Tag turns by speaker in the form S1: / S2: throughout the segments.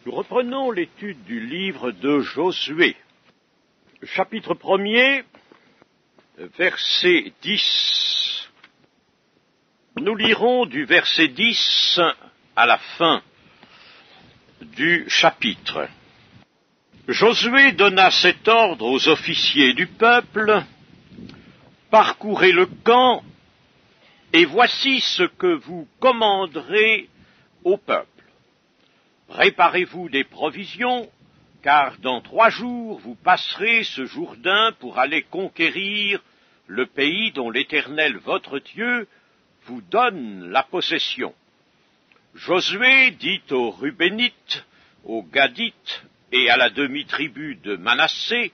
S1: Nous reprenons l'étude du livre de Josué. Chapitre 1er, verset 10. Nous lirons du verset 10 à la fin du chapitre. Josué donna cet ordre aux officiers du peuple: parcourez le camp, et voici ce que vous commanderez au peuple. Préparez-vous des provisions, car dans 3 jours vous passerez ce Jourdain pour aller conquérir le pays dont l'Éternel votre Dieu vous donne la possession. Josué dit aux Rubénites, aux Gadites et à la demi-tribu de Manassé: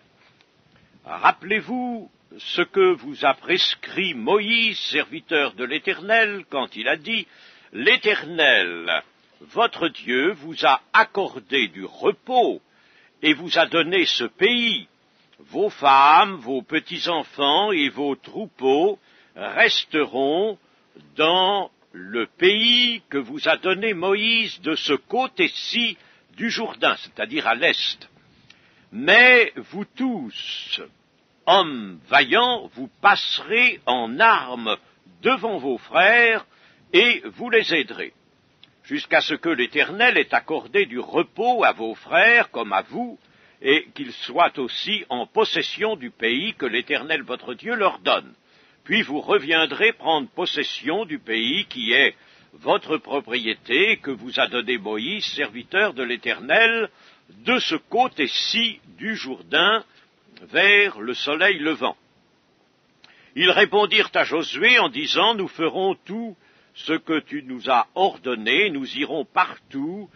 S1: rappelez-vous ce que vous a prescrit Moïse, serviteur de l'Éternel, quand il a dit: l'Éternel, votre Dieu, vous a accordé du repos et vous a donné ce pays. Vos femmes, vos petits-enfants et vos troupeaux resteront dans le pays que vous a donné Moïse de ce côté-ci du Jourdain, c'est-à-dire à l'est. Mais vous tous, hommes vaillants, vous passerez en armes devant vos frères et vous les aiderez, jusqu'à ce que l'Éternel ait accordé du repos à vos frères comme à vous, et qu'ils soient aussi en possession du pays que l'Éternel votre Dieu leur donne. Puis vous reviendrez prendre possession du pays qui est votre propriété, que vous a donné Moïse, serviteur de l'Éternel, de ce côté-ci du Jourdain, vers le soleil levant. Ils répondirent à Josué en disant: nous ferons tout ce que tu nous as ordonné, nous irons partout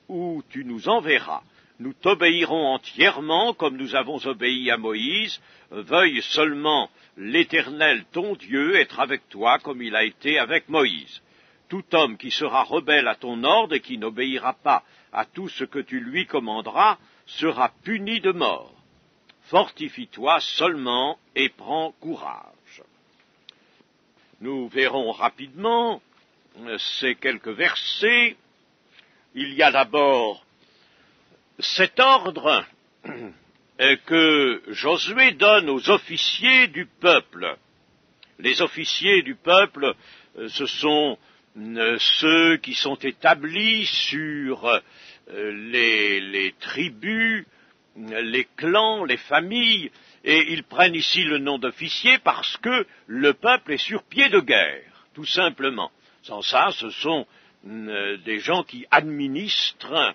S1: où tu nous enverras. Nous t'obéirons entièrement comme nous avons obéi à Moïse. Veuille seulement l'Éternel ton Dieu être avec toi comme il a été avec Moïse. Tout homme qui sera rebelle à ton ordre et qui n'obéira pas à tout ce que tu lui commanderas sera puni de mort. Fortifie-toi seulement et prends courage. Nous verrons rapidement ces quelques versets. Il y a d'abord cet ordre que Josué donne aux officiers du peuple. Les officiers du peuple, ce sont ceux qui sont établis sur les tribus, les clans, les familles, et ils prennent ici le nom d'officiers parce que le peuple est sur pied de guerre, tout simplement. Sans ça, ce sont des gens qui administrent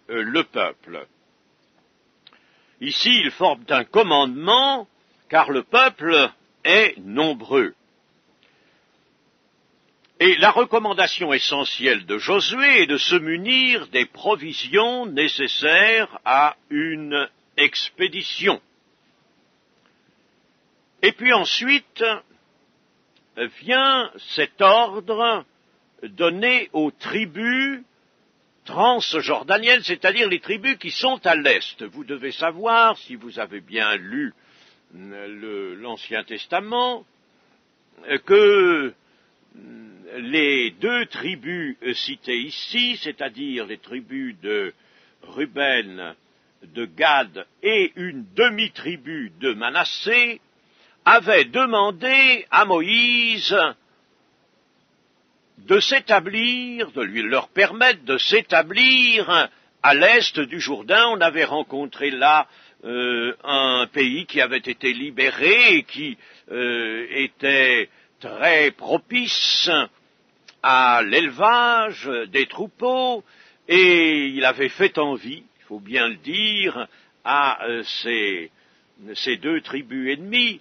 S1: le peuple. Ici, ils forment un commandement, car le peuple est nombreux. Et la recommandation essentielle de Josué est de se munir des provisions nécessaires à une expédition. Et puis ensuite vient cet ordre donné aux tribus transjordaniennes, c'est-à-dire les tribus qui sont à l'est. Vous devez savoir, si vous avez bien lu l'Ancien Testament, que les 2 tribus citées ici, c'est-à-dire les tribus de Ruben, de Gad et une demi-tribu de Manassé, avaient demandé à Moïse de s'établir, de leur permettre de s'établir à l'est du Jourdain. On avait rencontré là un pays qui avait été libéré et qui était très propice à l'élevage des troupeaux, et il avait fait envie, il faut bien le dire, à ces 2 tribus ennemies.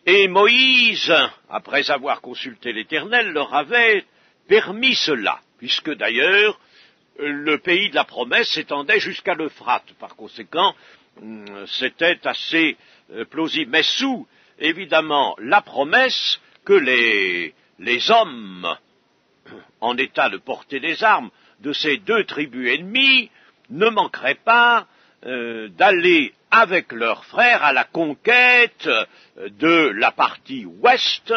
S1: Et Moïse, après avoir consulté l'Éternel, leur avait permis cela, puisque d'ailleurs le pays de la promesse s'étendait jusqu'à l'Euphrate. Par conséquent, c'était assez plausible. Mais sous, évidemment, la promesse que les hommes en état de porter des armes de ces 2 tribus ennemies ne manqueraient pas d'aller avec leurs frères à la conquête de la partie ouest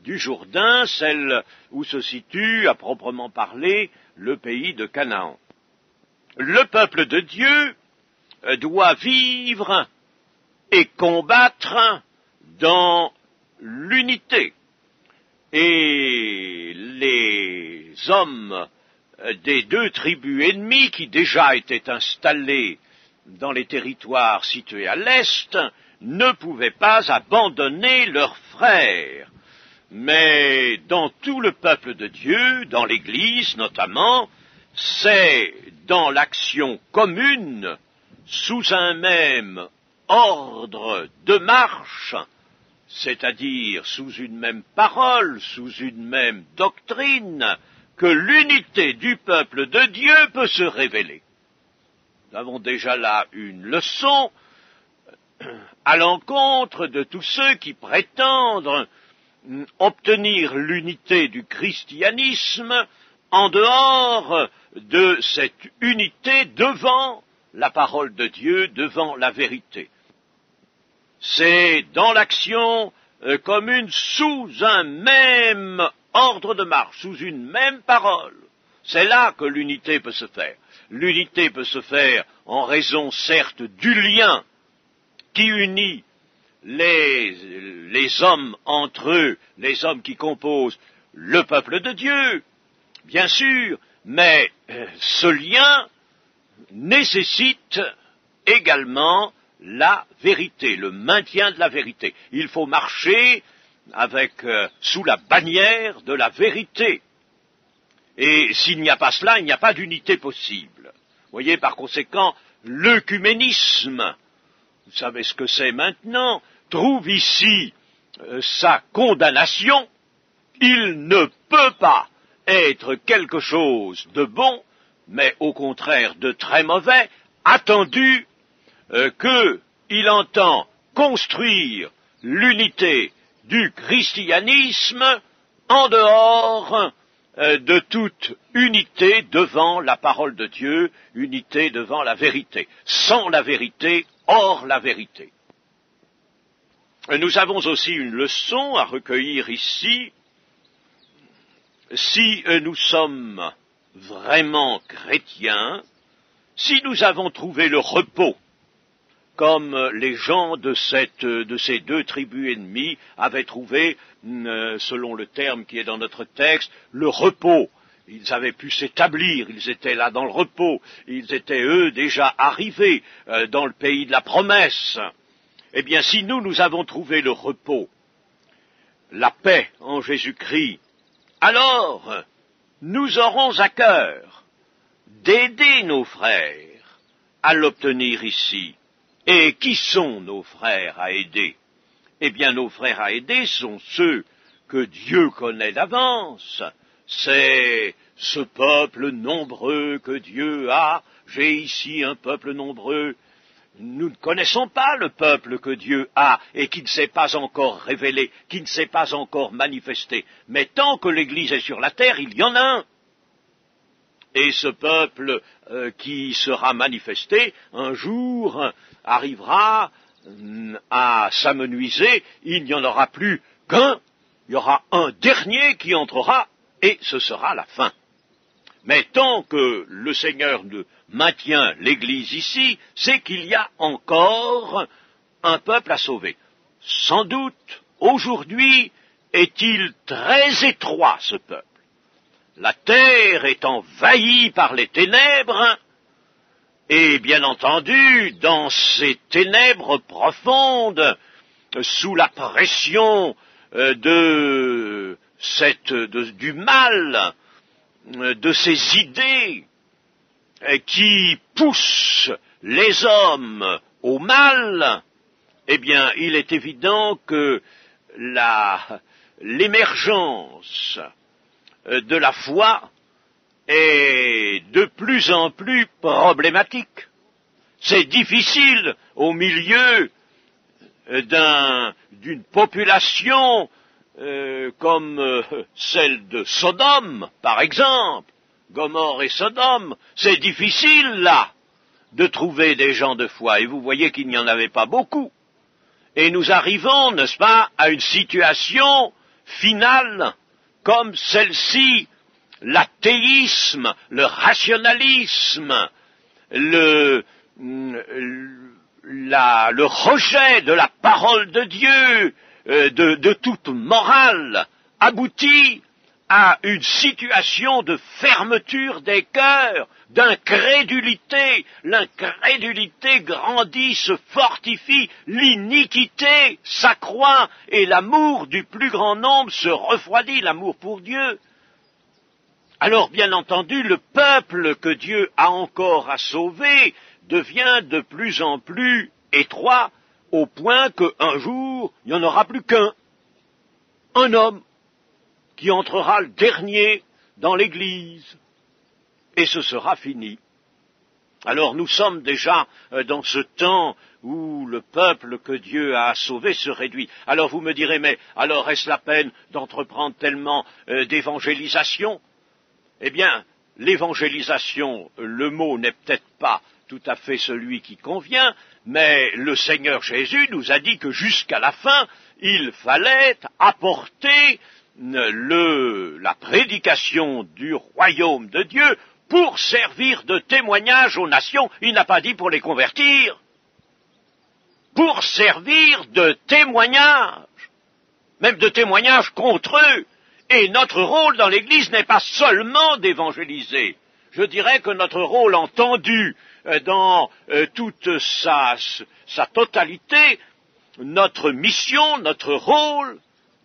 S1: du Jourdain, celle où se situe, à proprement parler, le pays de Canaan. le peuple de Dieu doit vivre et combattre dans l'unité. Et les hommes des deux tribus ennemies qui déjà étaient installés dans les territoires situés à l'est ne pouvaient pas abandonner leurs frères. Mais dans tout le peuple de Dieu, dans l'Église notamment, c'est dans l'action commune, sous un même ordre de marche, c'est-à-dire sous une même parole, sous une même doctrine, que l'unité du peuple de Dieu peut se révéler. Nous avons déjà là une leçon à l'encontre de tous ceux qui prétendent obtenir l'unité du christianisme en dehors de cette unité devant la parole de Dieu, devant la vérité. C'est dans l'action commune sous un même ordre de marche, sous une même parole. C'est là que l'unité peut se faire. L'unité peut se faire en raison, certes, du lien qui unit les hommes entre eux, les hommes qui composent le peuple de Dieu, bien sûr, mais ce lien nécessite également la vérité, le maintien de la vérité. Il faut marcher sous la bannière de la vérité. Et s'il n'y a pas cela, il n'y a pas d'unité possible. Vous voyez, par conséquent, l'œcuménisme, vous savez ce que c'est maintenant, trouve ici sa condamnation. Il ne peut pas être quelque chose de bon, mais au contraire de très mauvais, attendu qu'il entend construire l'unité du christianisme en dehors de toute unité devant la parole de Dieu, unité devant la vérité. Sans la vérité, hors la vérité. Nous avons aussi une leçon à recueillir ici. Si nous sommes vraiment chrétiens, si nous avons trouvé le repos, comme les gens de ces deux tribus ennemies avaient trouvé, selon le terme qui est dans notre texte, le repos. Ils avaient pu s'établir, ils étaient là dans le repos, ils étaient eux déjà arrivés dans le pays de la promesse. Eh bien, si nous avons trouvé le repos, la paix en Jésus-Christ, alors nous aurons à cœur d'aider nos frères à l'obtenir ici. Et qui sont nos frères à aider? Eh bien, nos frères à aider sont ceux que Dieu connaît d'avance. C'est ce peuple nombreux que Dieu a. J'ai ici un peuple nombreux. Nous ne connaissons pas le peuple que Dieu a et qui ne s'est pas encore révélé, qui ne s'est pas encore manifesté. Mais tant que l'Église est sur la terre, il y en a un. Et ce peuple qui sera manifesté, un jour, arrivera à s'amenuiser, il n'y en aura plus qu'un, il y aura un dernier qui entrera, et ce sera la fin. Mais tant que le Seigneur maintient l'Église ici, c'est qu'il y a encore un peuple à sauver. Sans doute, aujourd'hui, est-il très étroit, ce peuple. La terre est envahie par les ténèbres, et bien entendu, dans ces ténèbres profondes, sous la pression du mal, de ces idées qui poussent les hommes au mal, eh bien, il est évident que l'émergence de la foi est de plus en plus problématique. C'est difficile au milieu d'une population comme celle de Sodome, par exemple, Gomorrhe et Sodome, c'est difficile là de trouver des gens de foi, et vous voyez qu'il n'y en avait pas beaucoup. Et nous arrivons, n'est-ce pas, à une situation finale comme celle-ci, l'athéisme, le rationalisme, le rejet de la parole de Dieu, de toute morale, aboutit à une situation de fermeture des cœurs, d'incrédulité. L'incrédulité grandit, se fortifie, l'iniquité s'accroît et l'amour du plus grand nombre se refroidit, l'amour pour Dieu. Alors, bien entendu, le peuple que Dieu a encore à sauver devient de plus en plus étroit, au point qu'un jour, il n'y en aura plus qu'un, un homme, qui entrera le dernier dans l'Église, et ce sera fini. Alors nous sommes déjà dans ce temps où le peuple que Dieu a sauvé se réduit. Alors vous me direz, mais alors est-ce la peine d'entreprendre tellement d'évangélisation? Eh bien, l'évangélisation, le mot n'est peut-être pas tout à fait celui qui convient, mais le Seigneur Jésus nous a dit que jusqu'à la fin, il fallait apporter la prédication du royaume de Dieu pour servir de témoignage aux nations. Il n'a pas dit pour les convertir, pour servir de témoignage, même de témoignage contre eux. Et notre rôle dans l'Église n'est pas seulement d'évangéliser. Je dirais que notre rôle entendu dans toute sa totalité, notre mission, notre rôle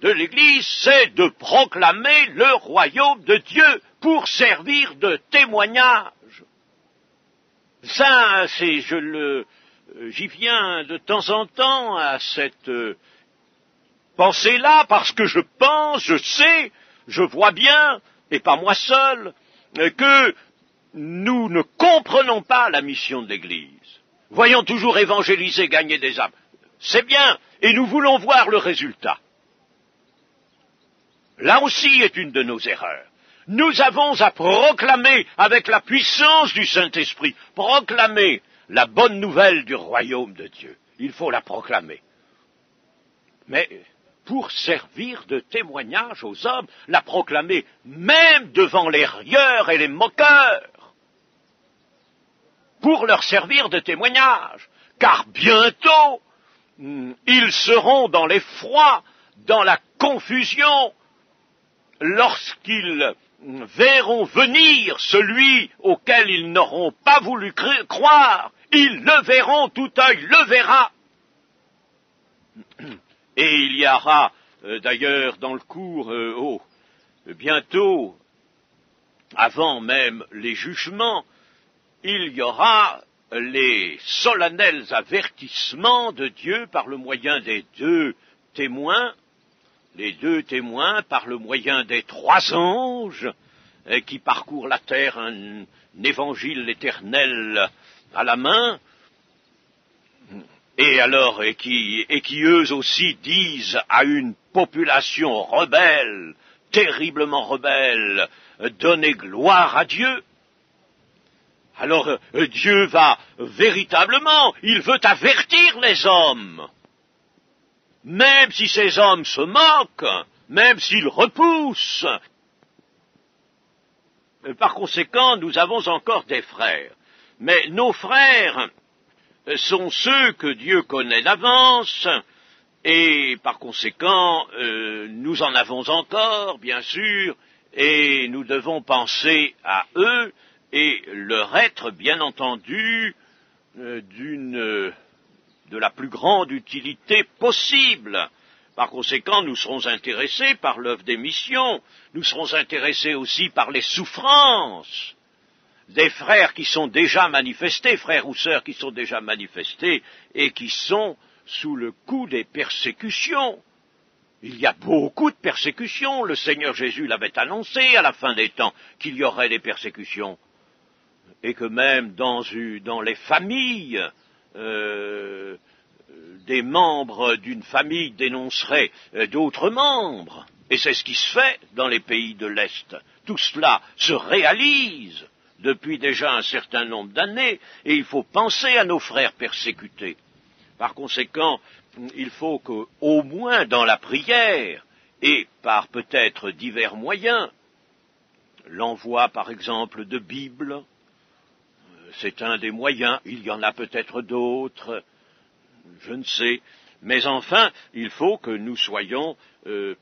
S1: de l'Église, c'est de proclamer le royaume de Dieu pour servir de témoignage. Ça, j'y viens de temps en temps à cette pensée-là, parce que je pense, je sais, je vois bien, et pas moi seul, que nous ne comprenons pas la mission de l'Église. Voyons toujours évangéliser, gagner des âmes. C'est bien, et nous voulons voir le résultat. Là aussi est une de nos erreurs. Nous avons à proclamer, avec la puissance du Saint-Esprit, proclamer la bonne nouvelle du royaume de Dieu. Il faut la proclamer. Mais pour servir de témoignage aux hommes, la proclamer même devant les rieurs et les moqueurs, pour leur servir de témoignage, car bientôt, ils seront dans l'effroi, dans la confusion, lorsqu'ils verront venir celui auquel ils n'auront pas voulu croire, ils le verront, tout œil le verra. Et il y aura d'ailleurs dans le cours, bientôt, avant même les jugements, il y aura les solennels avertissements de Dieu par le moyen des deux témoins, les deux témoins par le moyen des trois anges qui parcourent la terre un évangile éternel à la main, et qui eux aussi disent à une population rebelle, terriblement rebelle, donnez gloire à Dieu. Alors Dieu va véritablement, il veut avertir les hommes, même si ces hommes se moquent, même s'ils repoussent. Par conséquent, nous avons encore des frères, mais nos frères sont ceux que Dieu connaît d'avance, et par conséquent, nous en avons encore, bien sûr, et nous devons penser à eux et leur être, bien entendu, de la plus grande utilité possible. Par conséquent, nous serons intéressés par l'œuvre des missions, nous serons intéressés aussi par les souffrances des frères qui sont déjà manifestés, frères ou sœurs qui sont déjà manifestés et qui sont sous le coup des persécutions. Il y a beaucoup de persécutions, le Seigneur Jésus l'avait annoncé à la fin des temps qu'il y aurait des persécutions, et que même dans les familles, des membres d'une famille dénonceraient d'autres membres, et c'est ce qui se fait dans les pays de l'Est. Tout cela se réalise depuis déjà un certain nombre d'années, et il faut penser à nos frères persécutés. Par conséquent, il faut qu'au moins dans la prière, et par peut-être divers moyens, l'envoi par exemple de Bibles, C'est un des moyens, il y en a peut-être d'autres, je ne sais, mais enfin, il faut que nous soyons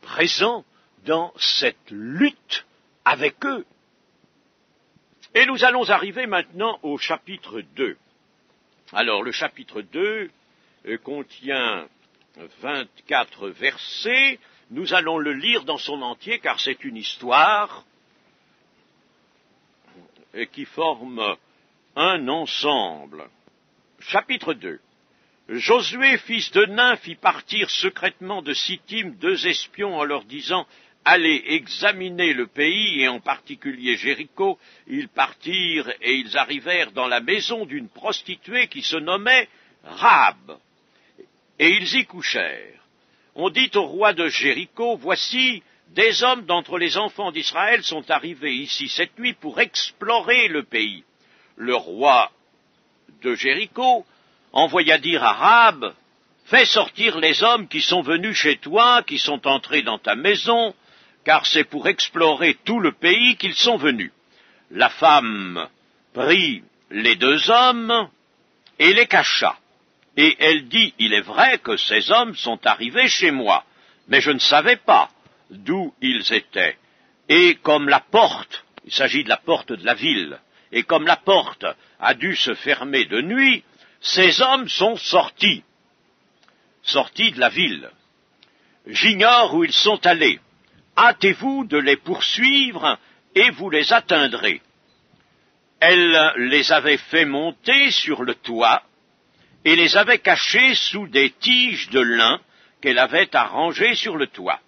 S1: présents dans cette lutte avec eux. Et nous allons arriver maintenant au chapitre 2. Alors, le chapitre 2 contient 24 versets. Nous allons le lire dans son entier, car c'est une histoire qui forme un ensemble. Chapitre 2. Josué, fils de Nun, fit partir secrètement de Sittim 2 espions en leur disant « Allez examiner le pays, et en particulier Jéricho. » Ils partirent et ils arrivèrent dans la maison d'une prostituée qui se nommait Rahab, et ils y couchèrent. On dit au roi de Jéricho « Voici, des hommes d'entre les enfants d'Israël sont arrivés ici cette nuit pour explorer le pays. » Le roi de Jéricho envoya dire à Rahab « Fais sortir les hommes qui sont venus chez toi, qui sont entrés dans ta maison, car c'est pour explorer tout le pays qu'ils sont venus. » La femme prit les 2 hommes et les cacha. Et elle dit « Il est vrai que ces hommes sont arrivés chez moi, mais je ne savais pas d'où ils étaient. Et comme la porte, il s'agit de la porte de la ville, et comme la porte a dû se fermer de nuit, ces hommes sont sortis de la ville. J'ignore où ils sont allés. Hâtez-vous de les poursuivre, et vous les atteindrez. » Elle les avait fait monter sur le toit, et les avait cachés sous des tiges de lin qu'elle avait arrangées sur le toit.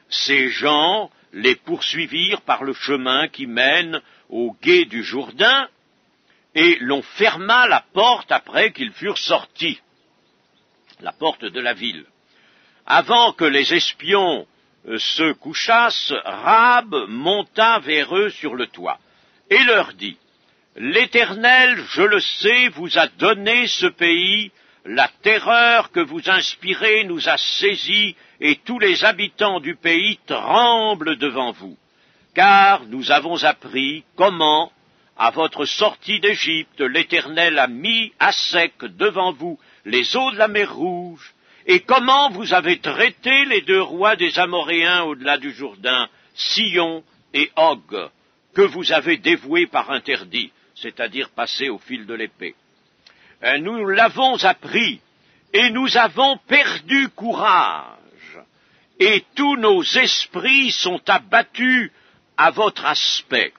S1: Ces gens les poursuivirent par le chemin qui mène au gué du Jourdain, et l'on ferma la porte après qu'ils furent sortis, la porte de la ville. Avant que les espions se couchassent, Rahab monta vers eux sur le toit, et leur dit « L'Éternel, je le sais, vous a donné ce pays, la terreur que vous inspirez nous a saisis, et tous les habitants du pays tremblent devant vous. Car nous avons appris comment, à votre sortie d'Égypte, l'Éternel a mis à sec devant vous les eaux de la mer Rouge, et comment vous avez traité les 2 rois des Amoréens au-delà du Jourdain, Sihon et Og, que vous avez dévoués par interdit, c'est-à-dire passés au fil de l'épée. Nous l'avons appris, et nous avons perdu courage, et tous nos esprits sont abattus à votre aspect,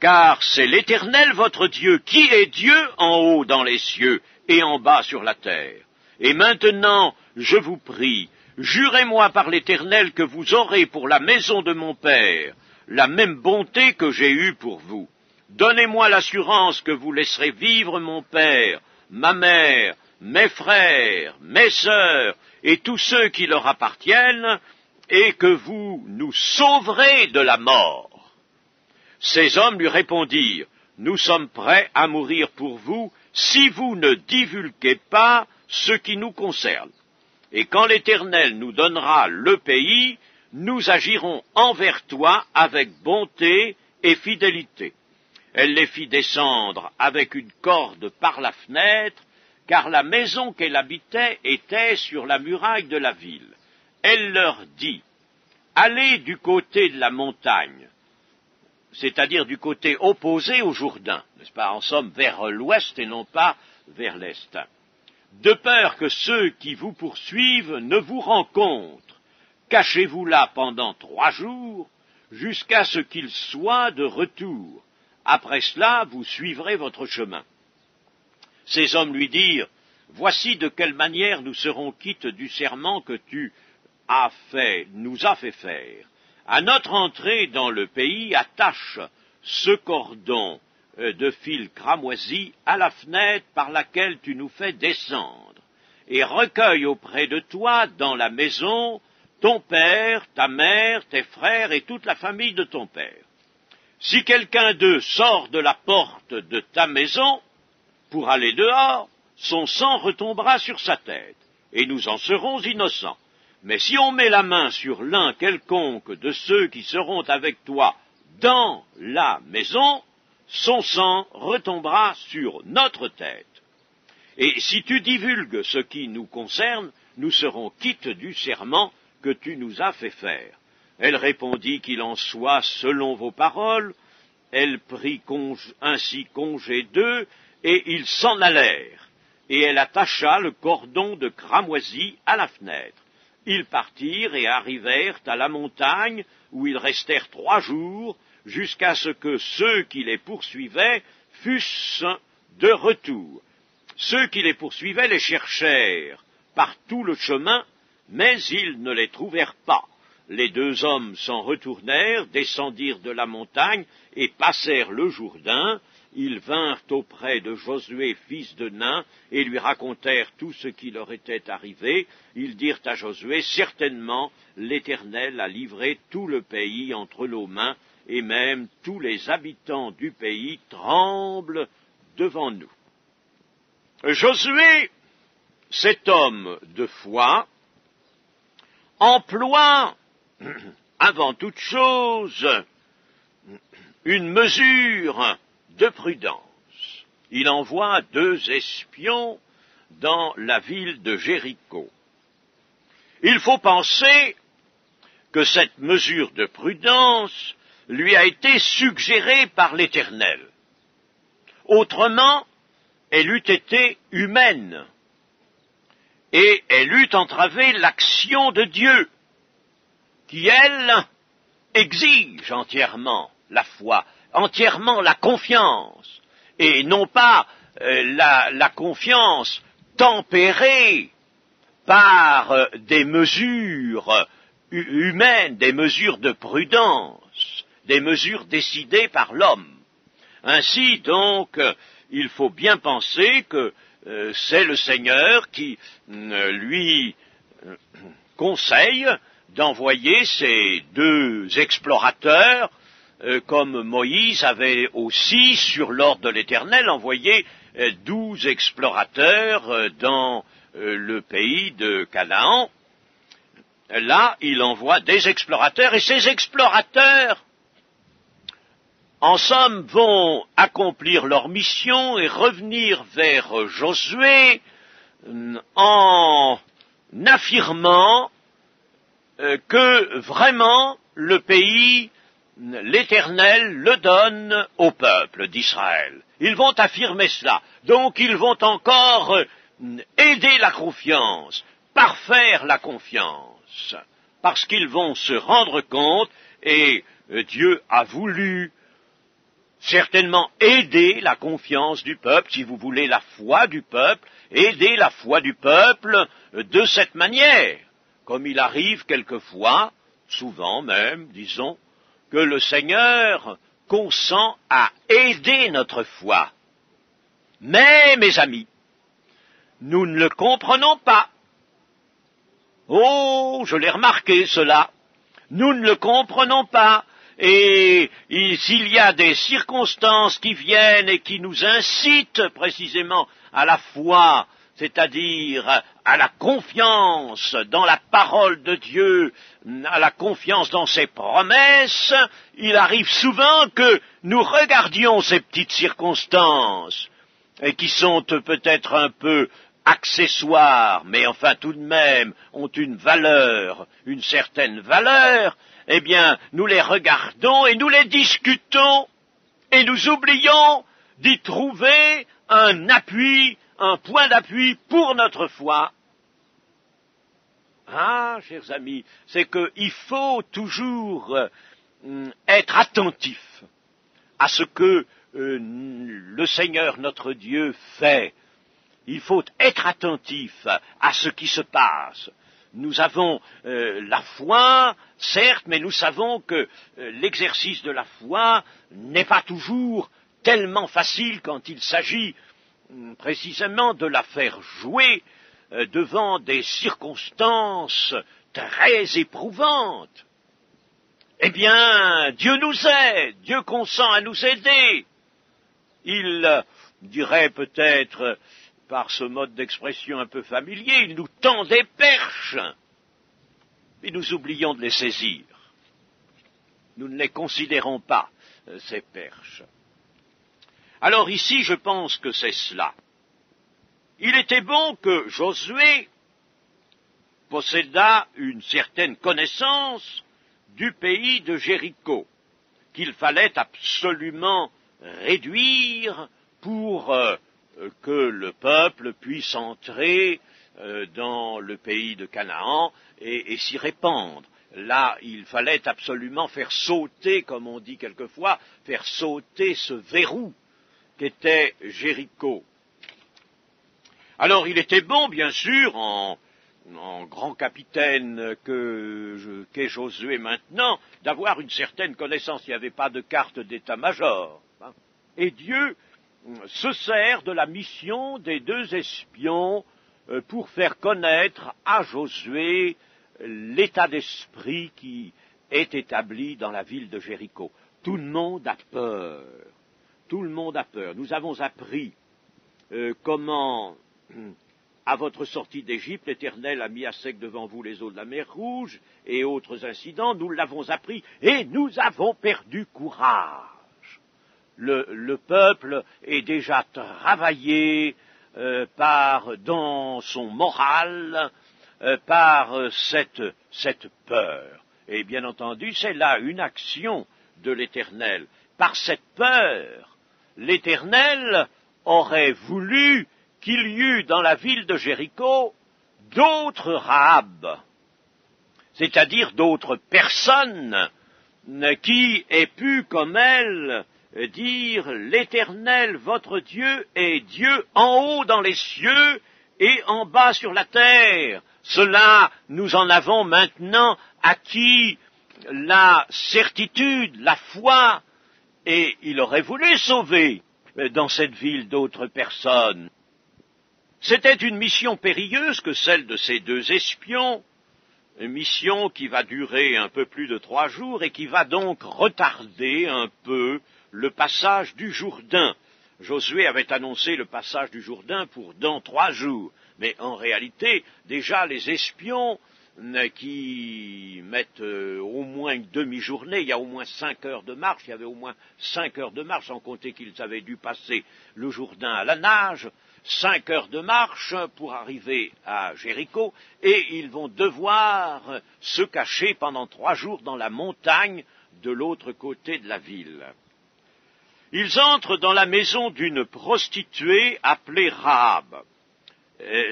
S1: car c'est l'Éternel votre Dieu, qui est Dieu en haut dans les cieux et en bas sur la terre. Et maintenant, je vous prie, jurez-moi par l'Éternel que vous aurez pour la maison de mon père la même bonté que j'ai eue pour vous. Donnez-moi l'assurance que vous laisserez vivre mon père, ma mère, mes frères, mes sœurs et tous ceux qui leur appartiennent, et que vous nous sauverez de la mort. » Ces hommes lui répondirent, « Nous sommes prêts à mourir pour vous, si vous ne divulguez pas ce qui nous concerne. Et quand l'Éternel nous donnera le pays, nous agirons envers toi avec bonté et fidélité. » Elle les fit descendre avec une corde par la fenêtre, car la maison qu'elle habitait était sur la muraille de la ville. Elle leur dit, « Allez du côté de la montagne, c'est-à-dire du côté opposé au Jourdain, n'est-ce pas, en somme vers l'ouest et non pas vers l'est, de peur que ceux qui vous poursuivent ne vous rencontrent. Cachez-vous là pendant 3 jours, jusqu'à ce qu'ils soient de retour. Après cela, vous suivrez votre chemin. » Ces hommes lui dirent, « Voici de quelle manière nous serons quittes du serment que tu nous as fait faire. À notre entrée dans le pays, attache ce cordon de fil cramoisi à la fenêtre par laquelle tu nous fais descendre, et recueille auprès de toi dans la maison ton père, ta mère, tes frères et toute la famille de ton père. Si quelqu'un d'eux sort de la porte de ta maison pour aller dehors, son sang retombera sur sa tête, et nous en serons innocents. Mais si on met la main sur l'un quelconque de ceux qui seront avec toi dans la maison, son sang retombera sur notre tête. Et si tu divulgues ce qui nous concerne, nous serons quittes du serment que tu nous as fait faire. Elle répondit qu'il en soit selon vos paroles. Elle prit ainsi congé d'eux, et ils s'en allèrent. Et elle attacha le cordon de cramoisi à la fenêtre. Ils partirent et arrivèrent à la montagne, où ils restèrent 3 jours, jusqu'à ce que ceux qui les poursuivaient fussent de retour. Ceux qui les poursuivaient les cherchèrent par tout le chemin, mais ils ne les trouvèrent pas. Les 2 hommes s'en retournèrent, descendirent de la montagne et passèrent le Jourdain. Ils vinrent auprès de Josué, fils de Nun, et lui racontèrent tout ce qui leur était arrivé. Ils dirent à Josué, certainement l'Éternel a livré tout le pays entre nos mains, et même tous les habitants du pays tremblent devant nous. Josué, cet homme de foi, emploie, avant toute chose, une mesure de prudence. Il envoie 2 espions dans la ville de Jéricho. Il faut penser que cette mesure de prudence lui a été suggérée par l'Éternel. Autrement, elle eût été humaine, et elle eût entravé l'action de Dieu, qui, elle, exige entièrement la foi, entièrement la confiance, et non pas la confiance tempérée par des mesures humaines, des mesures de prudence, des mesures décidées par l'homme. Ainsi, donc, il faut bien penser que c'est le Seigneur qui lui conseille d'envoyer ces 2 explorateurs, comme Moïse avait aussi, sur l'ordre de l'Éternel, envoyé 12 explorateurs dans le pays de Canaan. Là, il envoie des explorateurs, et ces explorateurs, en somme, vont accomplir leur mission et revenir vers Josué en affirmant que vraiment le pays, l'Éternel le donne au peuple d'Israël. Ils vont affirmer cela. Donc ils vont encore aider la confiance, parfaire la confiance, parce qu'ils vont se rendre compte, et Dieu a voulu certainement aider la confiance du peuple, si vous voulez la foi du peuple, aider la foi du peuple de cette manière, comme il arrive quelquefois, souvent même, disons, que le Seigneur consent à aider notre foi. Mais, mes amis, nous ne le comprenons pas. Oh, je l'ai remarqué cela. Nous ne le comprenons pas. Et s'il y a des circonstances qui viennent et qui nous incitent précisément à la foi, c'est-à-dire à la confiance dans la parole de Dieu, à la confiance dans ses promesses, il arrive souvent que nous regardions ces petites circonstances, et qui sont peut-être un peu accessoires, mais enfin tout de même ont une valeur, une certaine valeur, eh bien, nous les regardons et nous les discutons, et nous oublions d'y trouver un appui, un point d'appui pour notre foi. Ah, chers amis, c'est qu'il faut toujours être attentif à ce que le Seigneur notre Dieu fait. Il faut être attentif à ce qui se passe. Nous avons la foi, certes, mais nous savons que l'exercice de la foi n'est pas toujours tellement facile quand il s'agit précisément de la faire jouer devant des circonstances très éprouvantes. Eh bien, Dieu nous aide, Dieu consent à nous aider. Il dirait peut-être, par ce mode d'expression un peu familier, il nous tend des perches, et nous oublions de les saisir. Nous ne les considérons pas, ces perches. Alors ici, je pense que c'est cela. Il était bon que Josué possédât une certaine connaissance du pays de Jéricho, qu'il fallait absolument réduire pour que le peuple puisse entrer dans le pays de Canaan et s'y répandre. Là, il fallait absolument faire sauter, comme on dit quelquefois, faire sauter ce verrou qu'était Jéricho. Alors il était bon, bien sûr, en grand capitaine qu'est Josué maintenant, d'avoir une certaine connaissance. Il n'y avait pas de carte d'état-major. Et Dieu se sert de la mission des deux espions pour faire connaître à Josué l'état d'esprit qui est établi dans la ville de Jéricho. Tout le monde a peur. Tout le monde a peur. Nous avons appris comment, à votre sortie d'Égypte, l'Éternel a mis à sec devant vous les eaux de la mer Rouge et autres incidents. Nous l'avons appris et nous avons perdu courage. Le peuple est déjà travaillé dans son moral par cette peur. Et bien entendu, c'est là une action de l'Éternel. Par cette peur, l'Éternel aurait voulu qu'il y eût dans la ville de Jéricho d'autres Rahab, c'est-à-dire d'autres personnes qui aient pu, comme elle, dire « L'Éternel, votre Dieu, est Dieu en haut dans les cieux et en bas sur la terre. » Cela, nous en avons maintenant acquis la certitude, la foi, et il aurait voulu sauver dans cette ville d'autres personnes. C'était une mission périlleuse que celle de ces deux espions, une mission qui va durer un peu plus de 3 jours et qui va donc retarder un peu le passage du Jourdain. Josué avait annoncé le passage du Jourdain pour dans 3 jours, mais en réalité, déjà les espions qui mettent au moins une demi-journée, il y a au moins 5 heures de marche, il y avait au moins 5 heures de marche, sans compter qu'ils avaient dû passer le Jourdain à la nage, 5 heures de marche pour arriver à Jéricho, et ils vont devoir se cacher pendant 3 jours dans la montagne de l'autre côté de la ville. Ils entrent dans la maison d'une prostituée appelée Rahab.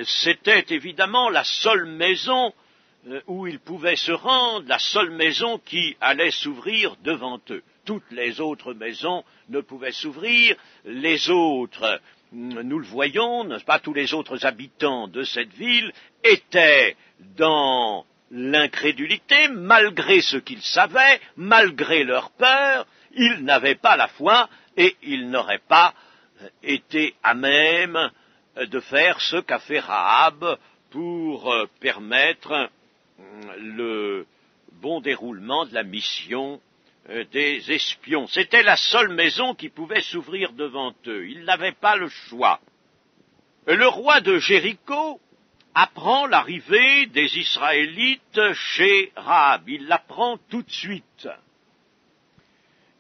S1: C'était évidemment la seule maison où ils pouvaient se rendre, la seule maison qui allait s'ouvrir devant eux. Toutes les autres maisons ne pouvaient s'ouvrir, les autres, nous le voyons, n'est-ce pas, tous les autres habitants de cette ville étaient dans l'incrédulité, malgré ce qu'ils savaient, malgré leur peur, ils n'avaient pas la foi et ils n'auraient pas été à même de faire ce qu'a fait Rahab pour permettre le bon déroulement de la mission des espions. C'était la seule maison qui pouvait s'ouvrir devant eux. Ils n'avaient pas le choix. Le roi de Jéricho apprend l'arrivée des Israélites chez Rahab. Il l'apprend tout de suite.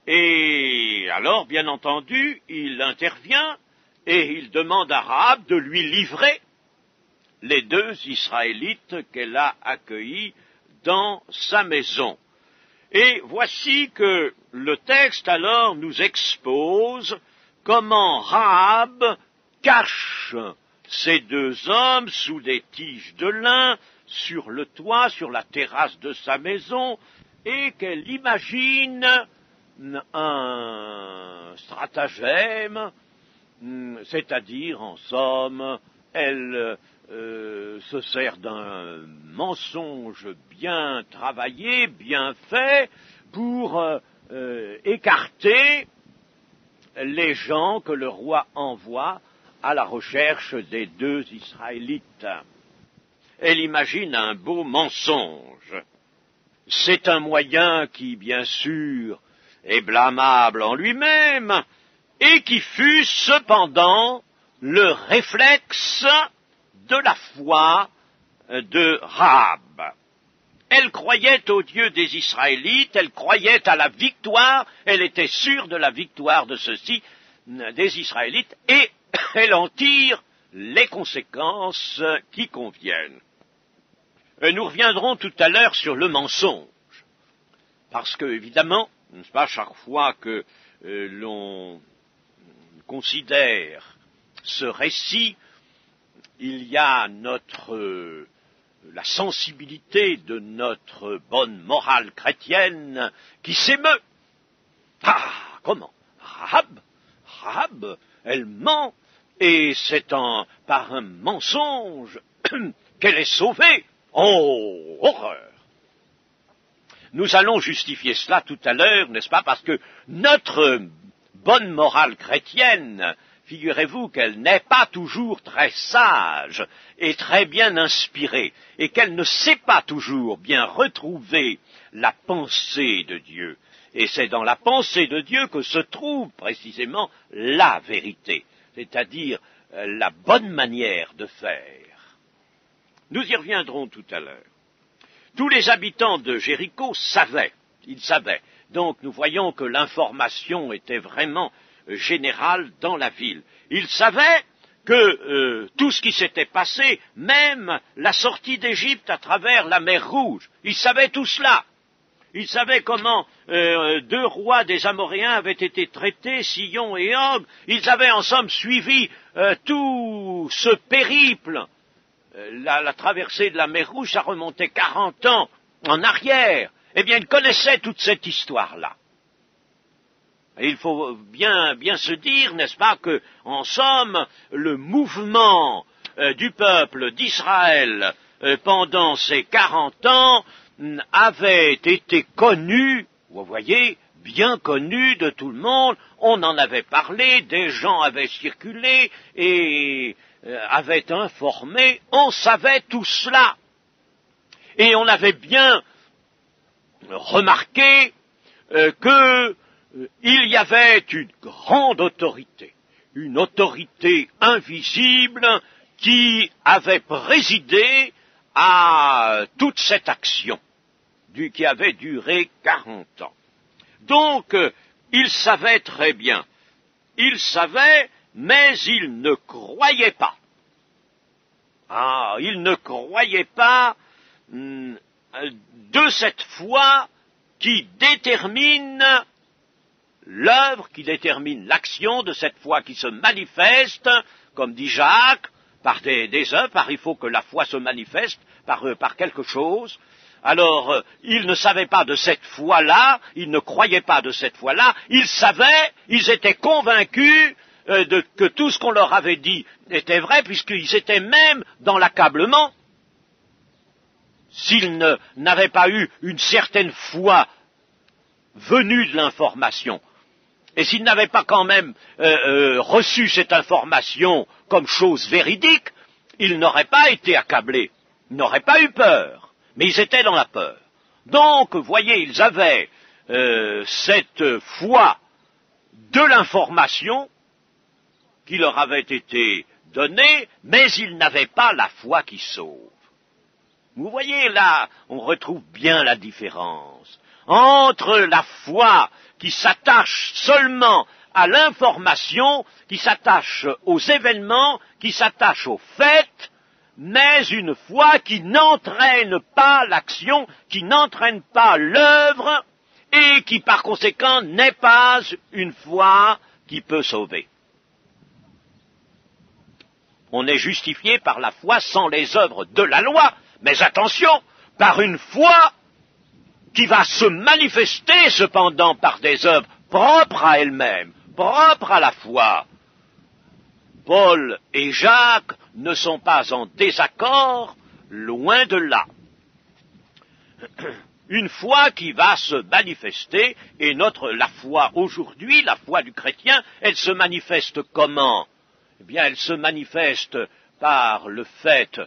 S1: Et alors, bien entendu, il intervient et il demande à Rahab de lui livrer les 2 Israélites qu'elle a accueillis dans sa maison. Et voici que le texte alors nous expose comment Rahab cache ces 2 hommes sous des tiges de lin, sur le toit, sur la terrasse de sa maison, et qu'elle imagine un stratagème, c'est-à-dire, en somme, elle se sert d'un mensonge bien travaillé, bien fait, pour écarter les gens que le roi envoie à la recherche des 2 Israélites. Elle imagine un beau mensonge. C'est un moyen qui, bien sûr, est blâmable en lui-même, et qui fut cependant le réflexe de la foi de Rahab. Elle croyait au Dieu des Israélites, elle croyait à la victoire, elle était sûre de la victoire de ceux-ci, des Israélites et elle en tire les conséquences qui conviennent. Nous reviendrons tout à l'heure sur le mensonge, parce que, évidemment, n'est-ce pas, chaque fois que l'on considère ce récit, il y a la sensibilité de notre bonne morale chrétienne qui s'émeut. Ah, comment? Rahab, elle ment, et c'est par un mensonge qu'elle est sauvée. Oh, horreur! Nous allons justifier cela tout à l'heure, n'est-ce pas, parce que notre bonne morale chrétienne, figurez-vous qu'elle n'est pas toujours très sage et très bien inspirée, et qu'elle ne sait pas toujours bien retrouver la pensée de Dieu. Et c'est dans la pensée de Dieu que se trouve précisément la vérité, c'est-à-dire la bonne manière de faire. Nous y reviendrons tout à l'heure. Tous les habitants de Jéricho ils savaient. Donc nous voyons que l'information était vraiment générale dans la ville. Ils savaient que tout ce qui s'était passé, même la sortie d'Égypte à travers la mer Rouge, ils savaient tout cela. Ils savaient comment 2 rois des Amoréens avaient été traités, Sihon et Og. Ils avaient en somme suivi tout ce périple. La traversée de la mer Rouge, ça remontait 40 ans en arrière. Eh bien, ils connaissaient toute cette histoire-là. Et il faut bien se dire, n'est-ce pas, que, en somme, le mouvement du peuple d'Israël pendant ces 40 ans avait été connu, vous voyez, bien connu de tout le monde. On en avait parlé, des gens avaient circulé et avaient informé, on savait tout cela. Et on avait bien remarqué qu'il y avait une grande autorité, une autorité invisible qui avait présidé à toute cette action qui avait duré 40 ans. Donc, ils savaient très bien, mais ils ne croyaient pas. Ah, ils ne croyaient pas de cette foi qui détermine l'œuvre, qui détermine l'action, de cette foi qui se manifeste, comme dit Jacques, par des œuvres, il faut que la foi se manifeste par quelque chose. Alors, ils ne savaient pas de cette foi-là, ils ne croyaient pas de cette foi-là, ils savaient, ils étaient convaincus que tout ce qu'on leur avait dit était vrai, puisqu'ils étaient même dans l'accablement. S'ils n'avaient pas eu une certaine foi venue de l'information, et s'ils n'avaient pas quand même reçu cette information comme chose véridique, ils n'auraient pas été accablés, ils n'auraient pas eu peur, mais ils étaient dans la peur. Donc, voyez, ils avaient cette foi de l'information qui leur avait été donnée, mais ils n'avaient pas la foi qui sauve. Vous voyez, là, on retrouve bien la différence entre la foi qui s'attache seulement à l'information, qui s'attache aux événements, qui s'attache aux faits, mais une foi qui n'entraîne pas l'action, qui n'entraîne pas l'œuvre, et qui par conséquent n'est pas une foi qui peut sauver. On est justifié par la foi sans les œuvres de la loi, mais attention, par une foi qui va se manifester cependant par des œuvres propres à elle-même, propres à la foi. Paul et Jacques ne sont pas en désaccord, loin de là. Une foi qui va se manifester, et la foi aujourd'hui, la foi du chrétien, elle se manifeste comment? Eh bien, elle se manifeste par le fait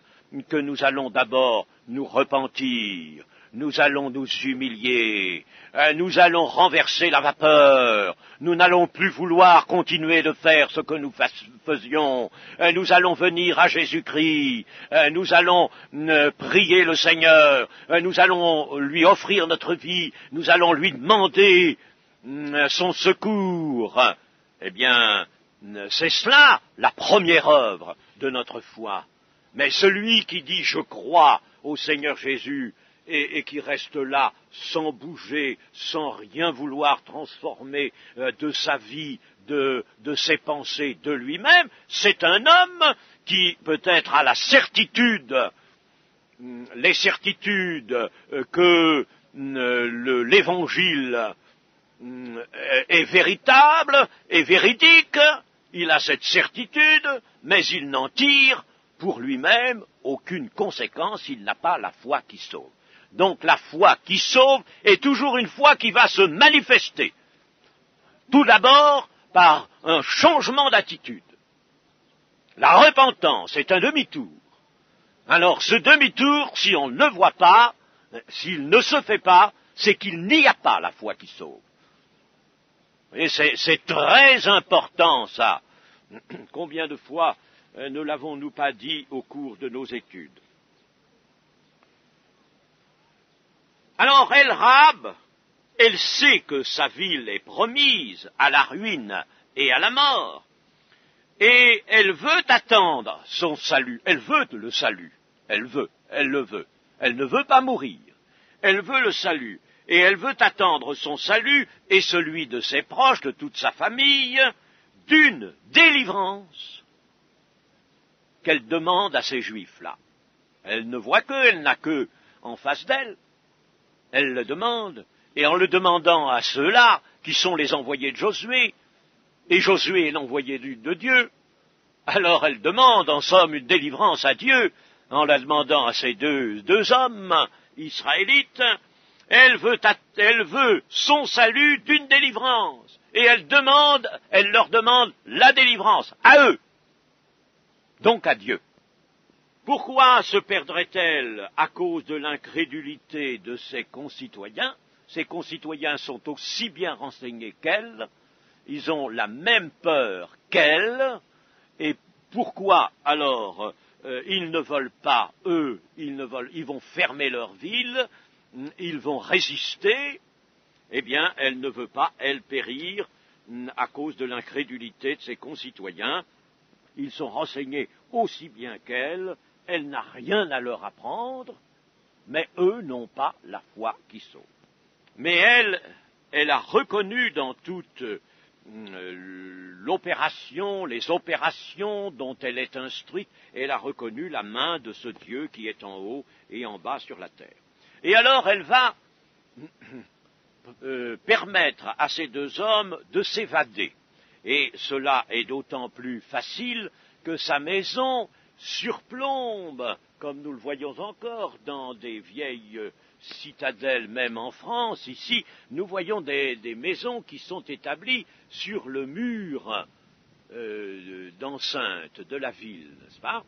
S1: que nous allons d'abord nous repentir, nous allons nous humilier, nous allons renverser la vapeur, nous n'allons plus vouloir continuer de faire ce que nous faisions, nous allons venir à Jésus-Christ, nous allons prier le Seigneur, nous allons lui offrir notre vie, nous allons lui demander son secours. Eh bien, c'est cela la première œuvre de notre foi. Mais celui qui dit « je crois au Seigneur Jésus » et qui reste là sans bouger, sans rien vouloir transformer de sa vie, de ses pensées, de lui-même, c'est un homme qui peut-être a la certitude, les certitudes que l'Évangile est véritable et véridique, il a cette certitude, mais il n'en tire pour lui-même aucune conséquence, il n'a pas la foi qui sauve. Donc la foi qui sauve est toujours une foi qui va se manifester. Tout d'abord par un changement d'attitude. La repentance est un demi-tour. Alors ce demi-tour, si on ne le voit pas, s'il ne se fait pas, c'est qu'il n'y a pas la foi qui sauve. Et c'est très important ça. Combien de fois ne l'avons-nous pas dit au cours de nos études? Alors El-Rab, elle sait que sa ville est promise à la ruine et à la mort, et elle veut attendre son salut, elle veut le salut, elle le veut, elle ne veut pas mourir, elle veut le salut, et elle veut attendre son salut et celui de ses proches, de toute sa famille, d'une délivrance qu'elle demande à ces Juifs-là. Elle ne voit qu'eux, elle n'a qu'eux en face d'elle. Elle le demande, et en le demandant à ceux-là, qui sont les envoyés de Josué, et Josué est l'envoyé de Dieu, alors elle demande en somme une délivrance à Dieu, en la demandant à ces deux hommes israélites, elle veut son salut d'une délivrance, et elle leur demande la délivrance, à eux, donc à Dieu. Pourquoi se perdrait-elle à cause de l'incrédulité de ses concitoyens? Ses concitoyens sont aussi bien renseignés qu'elle, ils ont la même peur qu'elle, et pourquoi alors ils ne veulent pas, eux, ils vont fermer leur ville, ils vont résister? Eh bien, elle ne veut pas, elle, périr à cause de l'incrédulité de ses concitoyens. Ils sont renseignés aussi bien qu'elle, elle n'a rien à leur apprendre, mais eux n'ont pas la foi qui sauve. Mais elle a reconnu dans toute les opérations dont elle est instruite, elle a reconnu la main de ce Dieu qui est en haut et en bas sur la terre. Et alors elle va permettre à ces deux hommes de s'évader. Et cela est d'autant plus facile que sa maison surplombe, comme nous le voyons encore dans des vieilles citadelles, même en France. Ici, nous voyons des maisons qui sont établies sur le mur d'enceinte de la ville, n'est-ce pas?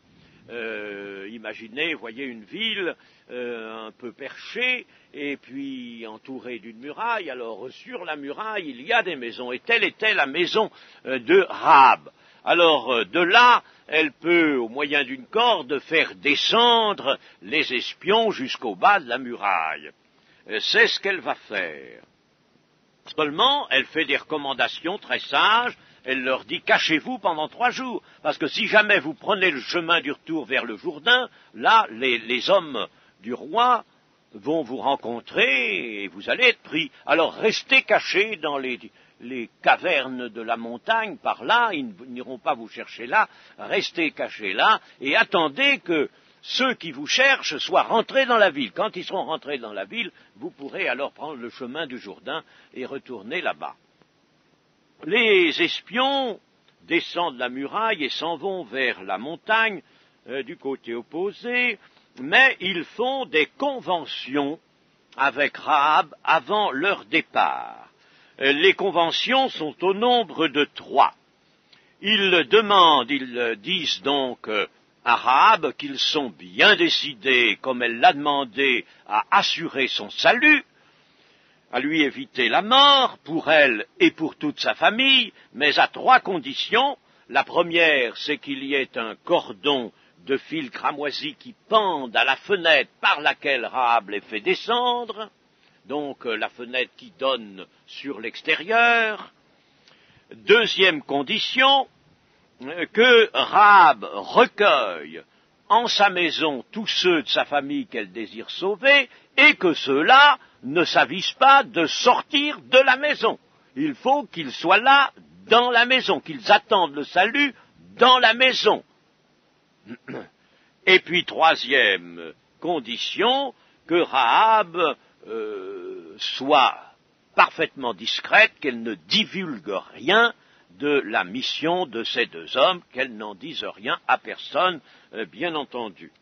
S1: Imaginez, voyez une ville un peu perchée et puis entourée d'une muraille. Alors sur la muraille il y a des maisons et telle était la maison de Rahab. Alors de là elle peut au moyen d'une corde faire descendre les espions jusqu'au bas de la muraille. C'est ce qu'elle va faire. Seulement elle fait des recommandations très sages. Elle leur dit, cachez-vous pendant 3 jours, parce que si jamais vous prenez le chemin du retour vers le Jourdain, là, les hommes du roi vont vous rencontrer et vous allez être pris. Alors restez cachés dans les cavernes de la montagne, par là, ils n'iront pas vous chercher là, restez cachés là, et attendez que ceux qui vous cherchent soient rentrés dans la ville. Quand ils seront rentrés dans la ville, vous pourrez alors prendre le chemin du Jourdain et retourner là-bas. Les espions descendent la muraille et s'en vont vers la montagne du côté opposé, mais ils font des conventions avec Rahab avant leur départ. Les conventions sont au nombre de 3. Ils disent donc à Rahab qu'ils sont bien décidés, comme elle l'a demandé, à assurer son salut, à lui éviter la mort, pour elle et pour toute sa famille, mais à 3 conditions. La première, c'est qu'il y ait un cordon de fil cramoisi qui pende à la fenêtre par laquelle Rahab les fait descendre, donc la fenêtre qui donne sur l'extérieur. Deuxième condition, que Rahab recueille en sa maison tous ceux de sa famille qu'elle désire sauver, et que ceux-là ne s'avisent pas de sortir de la maison. Il faut qu'ils soient là, dans la maison, qu'ils attendent le salut dans la maison. Et puis, troisième condition, que Rahab soit parfaitement discrète, qu'elle ne divulgue rien de la mission de ces deux hommes, qu'elle n'en dise rien à personne, bien entendu.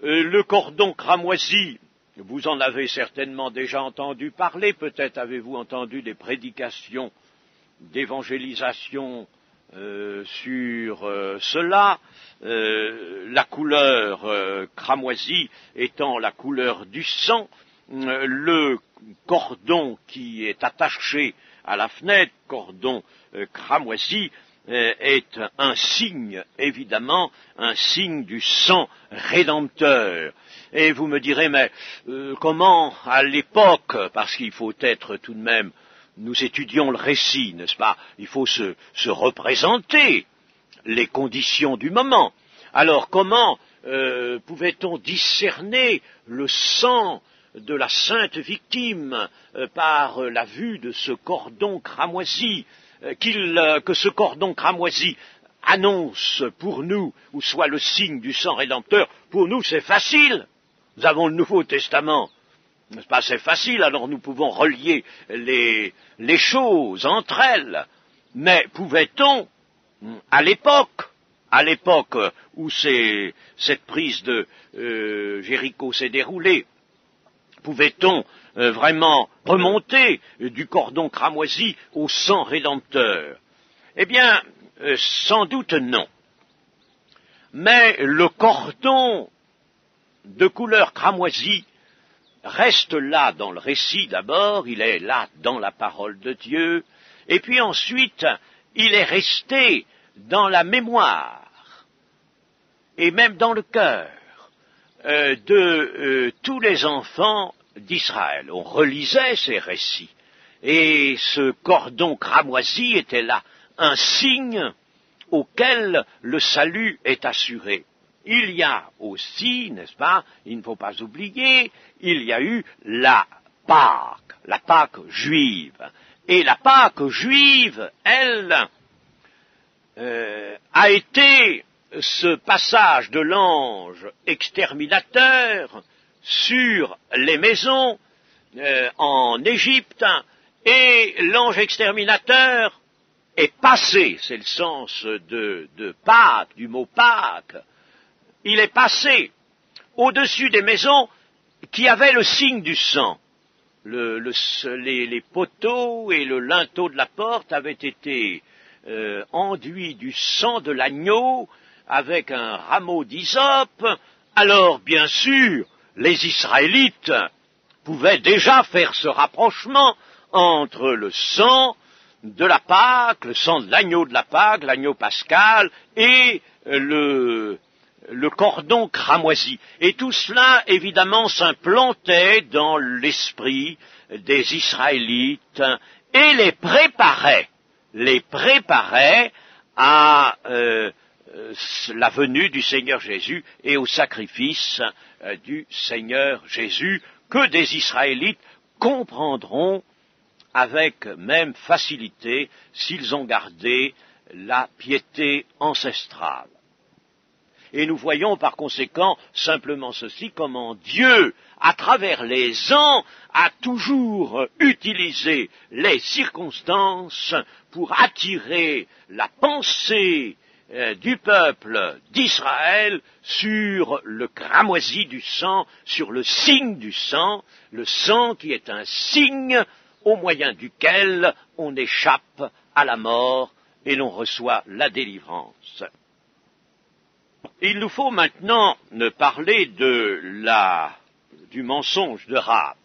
S1: Le cordon cramoisi, vous en avez certainement déjà entendu parler, peut-être avez-vous entendu des prédications d'évangélisation sur cela, la couleur cramoisie étant la couleur du sang, le cordon qui est attaché à la fenêtre, cordon cramoisi, est un signe, évidemment, un signe du sang rédempteur. Et vous me direz, mais comment à l'époque, parce qu'il faut être tout de même, nous étudions le récit, n'est-ce pas? Il faut se représenter les conditions du moment. Alors comment pouvait-on discerner le sang de la sainte victime par la vue de ce cordon cramoisi, que ce cordon cramoisi annonce pour nous, ou soit le signe du sang rédempteur? Pour nous, c'est facile. Nous avons le Nouveau Testament. N'est-ce pas? C'est facile, alors nous pouvons relier les choses entre elles. Mais pouvait-on, à l'époque où cette prise de Jéricho s'est déroulée, pouvait-on vraiment remonter du cordon cramoisi au sang rédempteur? Eh bien, sans doute non. Mais le cordon de couleur cramoisie reste là dans le récit d'abord, il est là dans la parole de Dieu, et puis ensuite, il est resté dans la mémoire, et même dans le cœur de tous les enfants d'Israël. On relisait ces récits, et ce cordon cramoisi était là, un signe auquel le salut est assuré. Il y a aussi, n'est-ce pas, il ne faut pas oublier, il y a eu la Pâque juive. Et la Pâque juive, elle, a été ce passage de l'ange exterminateur sur les maisons en Égypte, et l'ange exterminateur est passé, c'est le sens de Pâques, du mot Pâques, il est passé au-dessus des maisons qui avaient le signe du sang. Les poteaux et le linteau de la porte avaient été enduits du sang de l'agneau avec un rameau d'hysope. Alors, bien sûr, les Israélites pouvaient déjà faire ce rapprochement entre le sang de la Pâque, le sang de l'agneau l'agneau pascal, et le cordon cramoisi. Et tout cela, évidemment, s'implantait dans l'esprit des Israélites et les préparait à la venue du Seigneur Jésus et au sacrifice du Seigneur Jésus, que des Israélites comprendront avec même facilité s'ils ont gardé la piété ancestrale. Et nous voyons par conséquent simplement ceci, comment Dieu, à travers les ans, a toujours utilisé les circonstances pour attirer la pensée du peuple d'Israël sur le cramoisi du sang, sur le signe du sang, le sang qui est un signe au moyen duquel on échappe à la mort et l'on reçoit la délivrance. Il nous faut maintenant parler du mensonge de Rahab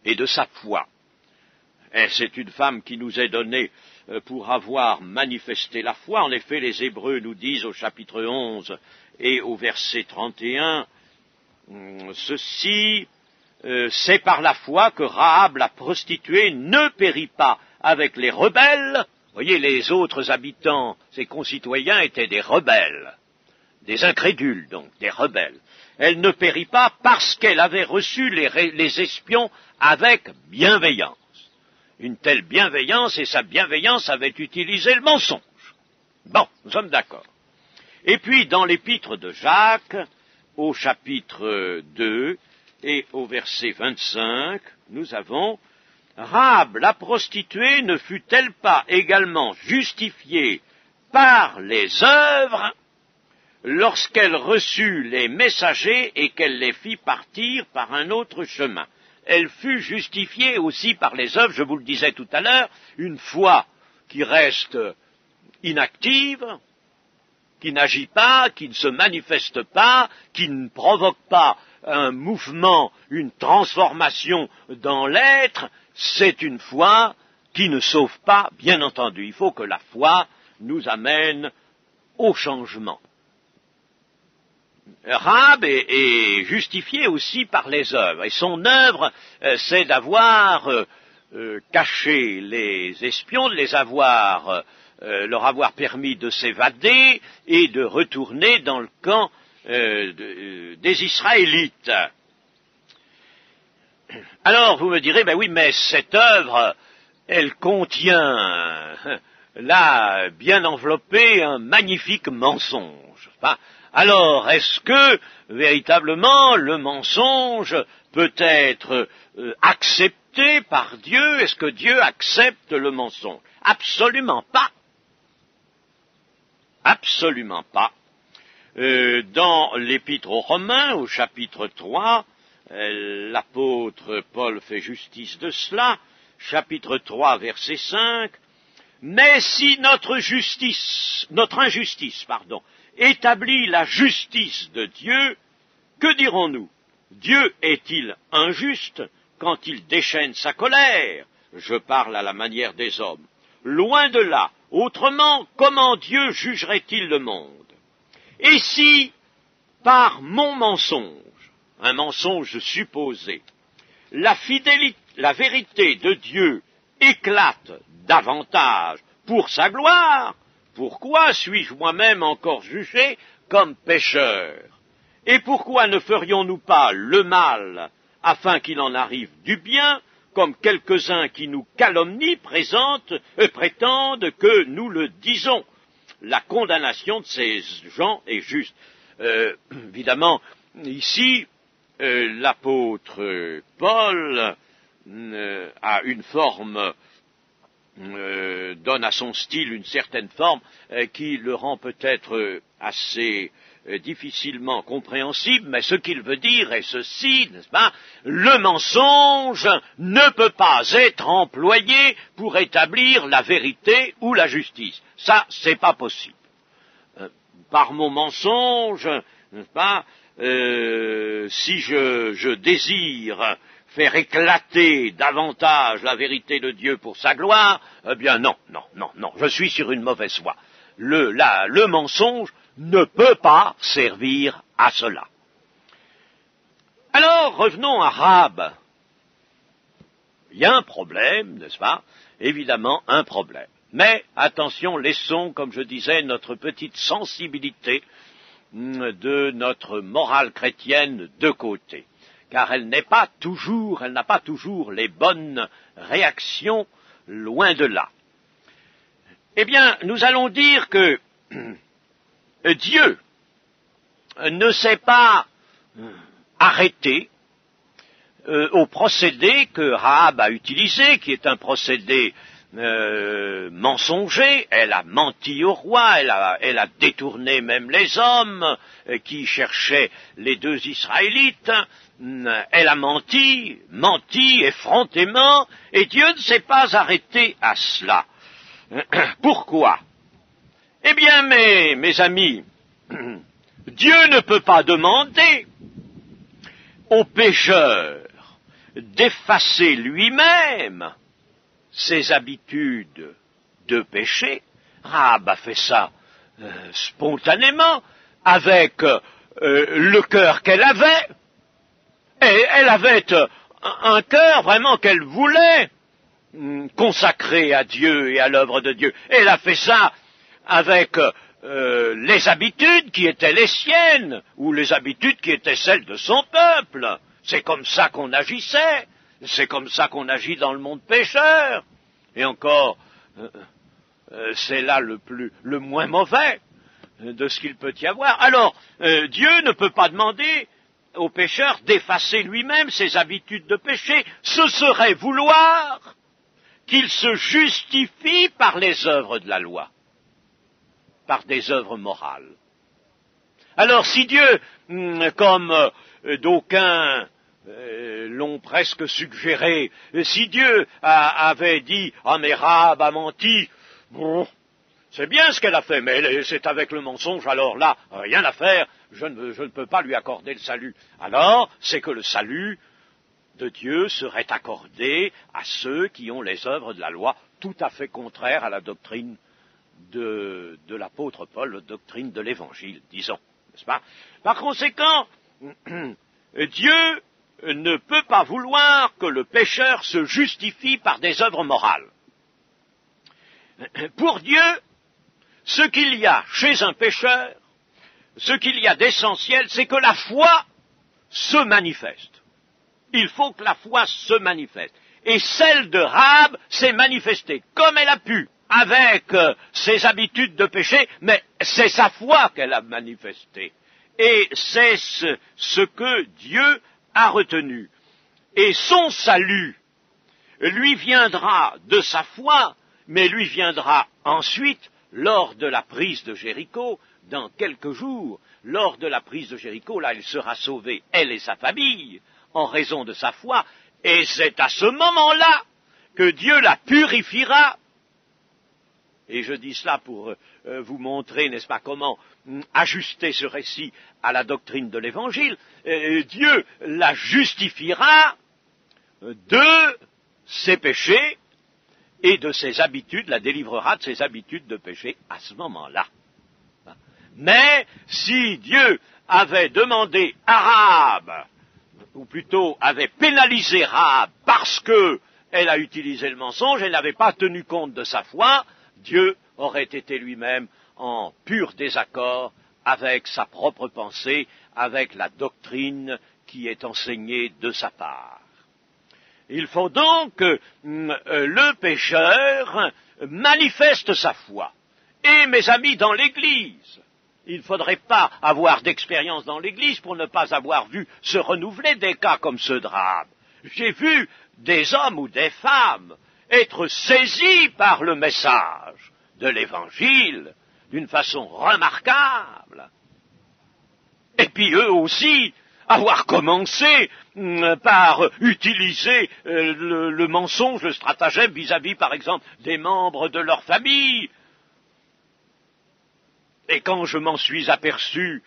S1: et de sa foi. Et c'est une femme qui nous est donnée pour avoir manifesté la foi. En effet, les Hébreux nous disent au chapitre 11 et au verset 31, ceci, c'est par la foi que Rahab la prostituée ne périt pas avec les rebelles. Vous voyez, les autres habitants, ses concitoyens, étaient des rebelles, des incrédules donc, des rebelles. Elle ne périt pas parce qu'elle avait reçu les espions avec bienveillance. Une telle bienveillance, et sa bienveillance avait utilisé le mensonge. Bon, nous sommes d'accord. Et puis, dans l'épître de Jacques, au chapitre 2 et au verset 25, nous avons « Rahab, la prostituée, ne fut-elle pas également justifiée par les œuvres lorsqu'elle reçut les messagers et qu'elle les fit partir par un autre chemin ?» Elle fut justifiée aussi par les œuvres, je vous le disais tout à l'heure, une foi qui reste inactive, qui n'agit pas, qui ne se manifeste pas, qui ne provoque pas un mouvement, une transformation dans l'être, c'est une foi qui ne sauve pas, bien entendu. Il faut que la foi nous amène au changement. Rahab est justifiée aussi par les œuvres, et son œuvre, c'est d'avoir caché les espions, de leur avoir permis de s'évader et de retourner dans le camp des Israélites. Alors, vous me direz, ben oui, mais cette œuvre, elle contient, là, bien enveloppé, un magnifique mensonge. Enfin, alors, est-ce que, véritablement, le mensonge peut être accepté par Dieu? Est-ce que Dieu accepte le mensonge? Absolument pas. Absolument pas. Dans l'Épître aux Romains, au chapitre 3, l'apôtre Paul fait justice de cela, chapitre 3, verset 5, « Mais si notre injustice, établit la justice de Dieu, que dirons-nous? Dieu est-il injuste quand il déchaîne sa colère? Je parle à la manière des hommes. Loin de là. Autrement, comment Dieu jugerait-il le monde? Et si, par mon mensonge, un mensonge supposé, la vérité de Dieu éclate davantage pour sa gloire, pourquoi suis-je moi-même encore jugé comme pécheur? Et pourquoi ne ferions-nous pas le mal afin qu'il en arrive du bien, comme quelques-uns qui nous calomnient prétendent que nous le disons? La condamnation de ces gens est juste. Évidemment, ici, l'apôtre Paul a une forme, donne à son style une certaine forme qui le rend peut-être assez difficilement compréhensible, mais ce qu'il veut dire est ceci, n'est-ce pas? Le mensonge ne peut pas être employé pour établir la vérité ou la justice. Ça, c'est pas possible. Par mon mensonge, n'est-ce pas, si je désire faire éclater davantage la vérité de Dieu pour sa gloire, eh bien non, je suis sur une mauvaise voie. Le mensonge ne peut pas servir à cela. Alors, revenons à Rahab. Il y a un problème, n'est-ce pas? Évidemment, un problème. Mais, attention, laissons, comme je disais, notre petite sensibilité de notre morale chrétienne de côté. Car elle n'a pas toujours les bonnes réactions, loin de là. Eh bien, nous allons dire que Dieu ne s'est pas arrêté au procédé que Rahab a utilisé, qui est un procédé mensonger. Elle a menti au roi, elle a détourné même les hommes qui cherchaient les deux Israélites. Elle a menti effrontément, et Dieu ne s'est pas arrêté à cela. Pourquoi? Eh bien, mes amis, Dieu ne peut pas demander au pécheur d'effacer lui-même ses habitudes de péché. Rahab a fait ça spontanément, avec le cœur qu'elle avait. Et elle avait un cœur vraiment qu'elle voulait consacrée à Dieu et à l'œuvre de Dieu. Elle a fait ça avec les habitudes qui étaient les siennes, ou les habitudes qui étaient celles de son peuple. C'est comme ça qu'on agissait, c'est comme ça qu'on agit dans le monde pécheur. Et encore, c'est là le moins mauvais de ce qu'il peut y avoir. Alors, Dieu ne peut pas demander au pécheur d'effacer lui-même ses habitudes de péché. Ce serait vouloir qu'il se justifie par les œuvres de la loi, par des œuvres morales. Alors si Dieu, comme d'aucuns l'ont presque suggéré, si Dieu avait dit « Ah mais Rahab a menti », bon, c'est bien ce qu'elle a fait, mais c'est avec le mensonge, alors là, rien à faire, je ne peux pas lui accorder le salut. Alors, c'est que le salut de Dieu serait accordé à ceux qui ont les œuvres de la loi, tout à fait contraires à la doctrine de l'apôtre Paul, la doctrine de l'Évangile, disons, n'est-ce pas? Par conséquent, Dieu ne peut pas vouloir que le pécheur se justifie par des œuvres morales. Pour Dieu, ce qu'il y a chez un pécheur, ce qu'il y a d'essentiel, c'est que la foi se manifeste. Il faut que la foi se manifeste. Et celle de Rahab s'est manifestée comme elle a pu, avec ses habitudes de péché, mais c'est sa foi qu'elle a manifestée. Et c'est ce que Dieu a retenu. Et son salut lui viendra de sa foi, mais lui viendra ensuite lors de la prise de Jéricho, dans quelques jours. Lors de la prise de Jéricho, là, elle sera sauvée, elle et sa famille, en raison de sa foi, et c'est à ce moment-là que Dieu la purifiera. Et je dis cela pour vous montrer, n'est-ce pas, comment ajuster ce récit à la doctrine de l'Évangile. Dieu la justifiera de ses péchés et de ses habitudes, la délivrera de ses habitudes de péché à ce moment-là. Mais si Dieu avait demandé à Rahab, ou plutôt avait pénalisé Rahab parce qu'elle a utilisé le mensonge, elle n'avait pas tenu compte de sa foi, Dieu aurait été lui-même en pur désaccord avec sa propre pensée, avec la doctrine qui est enseignée de sa part. Il faut donc que le pécheur manifeste sa foi. Et mes amis, dans l'Église, il ne faudrait pas avoir d'expérience dans l'Église pour ne pas avoir vu se renouveler des cas comme ceux de Rahab. J'ai vu des hommes ou des femmes être saisis par le message de l'Évangile d'une façon remarquable. Et puis eux aussi avoir commencé par utiliser le mensonge, le stratagème vis-à-vis, par exemple, des membres de leur famille. Et quand je m'en suis aperçu,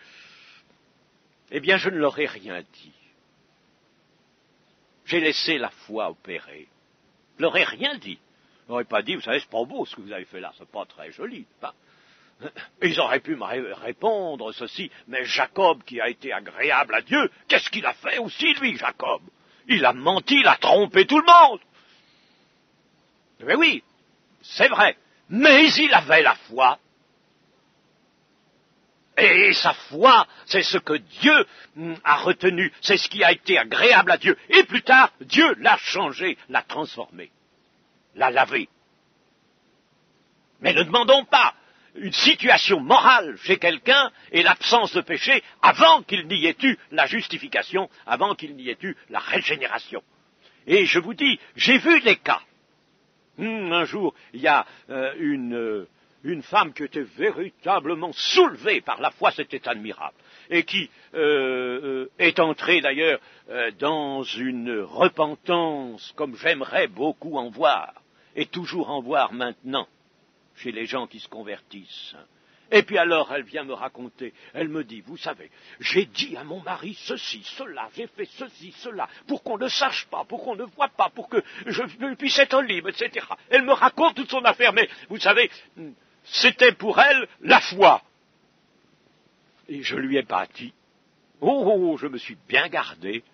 S1: eh bien, je ne leur ai rien dit. J'ai laissé la foi opérer. Je ne leur ai rien dit. Je n'aurais pas dit, vous savez, c'est pas beau ce que vous avez fait là, c'est pas très joli. Pas. Ils auraient pu me répondre ceci, mais Jacob, qui a été agréable à Dieu, qu'est-ce qu'il a fait aussi, lui, Jacob? Il a menti, il a trompé tout le monde. Mais oui, c'est vrai, mais il avait la foi. Et sa foi, c'est ce que Dieu a retenu, c'est ce qui a été agréable à Dieu. Et plus tard, Dieu l'a changé, l'a transformé, l'a lavé. Mais ne demandons pas une situation morale chez quelqu'un et l'absence de péché avant qu'il n'y ait eu la justification, avant qu'il n'y ait eu la régénération. Et je vous dis, j'ai vu des cas. Un jour, il y a une femme qui était véritablement soulevée par la foi, c'était admirable, et qui est entrée d'ailleurs dans une repentance comme j'aimerais beaucoup en voir, et toujours en voir maintenant, chez les gens qui se convertissent. Et puis alors, elle vient me raconter, elle me dit, vous savez, j'ai dit à mon mari ceci, cela, j'ai fait ceci, cela, pour qu'on ne sache pas, pour qu'on ne voit pas, pour que je puisse être libre, etc. Elle me raconte toute son affaire, mais vous savez, c'était pour elle la foi. Et je lui ai pas dit. Oh, je me suis bien gardé.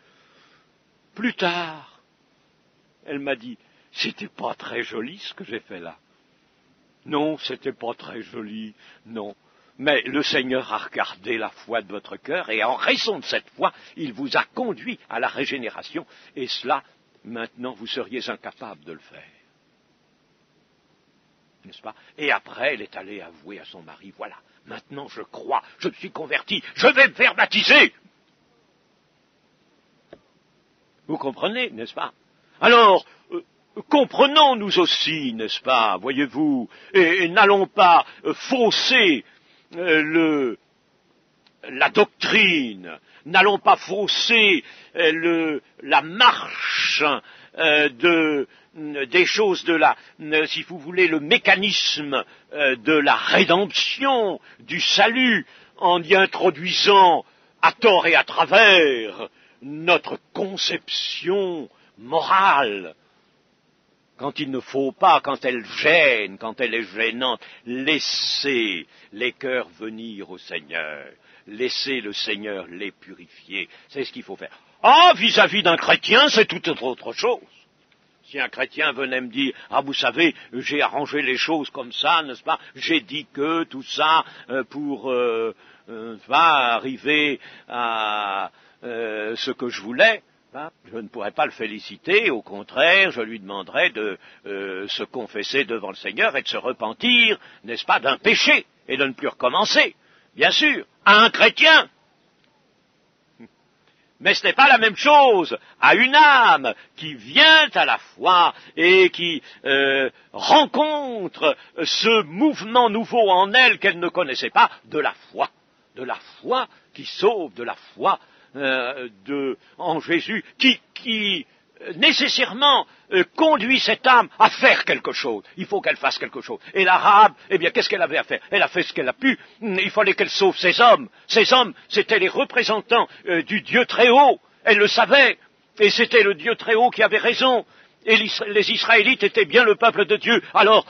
S1: Plus tard, elle m'a dit, c'était pas très joli ce que j'ai fait là. Non, c'était pas très joli, non. Mais le Seigneur a regardé la foi de votre cœur, et en raison de cette foi, il vous a conduit à la régénération, et cela, maintenant, vous seriez incapable de le faire. N'est-ce pas? Et après, elle est allée avouer à son mari, voilà, maintenant je crois, je me suis converti, je vais me faire baptiser. Vous comprenez, n'est-ce pas? Alors, comprenons nous aussi, n'est-ce pas, voyez-vous, et n'allons pas fausser la doctrine, n'allons pas fausser la marche des choses si vous voulez, le mécanisme de la rédemption, du salut, en y introduisant à tort et à travers notre conception morale. Quand il ne faut pas, quand elle gêne, quand elle est gênante, laissez les cœurs venir au Seigneur. Laissez le Seigneur les purifier. C'est ce qu'il faut faire. Ah, vis-à-vis d'un chrétien, c'est tout autre chose. Si un chrétien venait me dire, ah, vous savez, j'ai arrangé les choses comme ça, n'est-ce pas? J'ai dit que tout ça pour arriver à ce que je voulais. Je ne pourrais pas le féliciter, au contraire, je lui demanderais de se confesser devant le Seigneur et de se repentir, n'est-ce pas, d'un péché, et de ne plus recommencer, bien sûr, à un chrétien. Mais ce n'est pas la même chose à une âme qui vient à la foi et qui rencontre ce mouvement nouveau en elle qu'elle ne connaissait pas, de la foi qui sauve, de la foi en Jésus, qui nécessairement conduit cette âme à faire quelque chose. Il faut qu'elle fasse quelque chose. Et la Rahab, eh bien, qu'est-ce qu'elle avait à faire? Elle a fait ce qu'elle a pu. Il fallait qu'elle sauve ses hommes. Ces hommes, c'étaient les représentants du Dieu très haut. Elle le savait. Et c'était le Dieu très haut qui avait raison. Et les Israélites étaient bien le peuple de Dieu. Alors,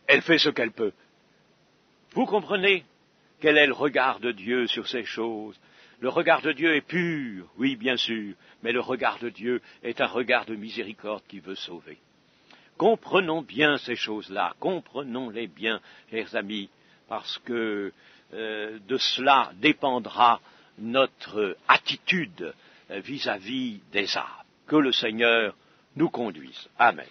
S1: elle fait ce qu'elle peut. Vous comprenez quel est le regard de Dieu sur ces choses? Le regard de Dieu est pur, oui, bien sûr, mais le regard de Dieu est un regard de miséricorde qui veut sauver. Comprenons bien ces choses-là, comprenons-les bien, chers amis, parce que de cela dépendra notre attitude vis-à-vis des âmes. Que le Seigneur nous conduise. Amen.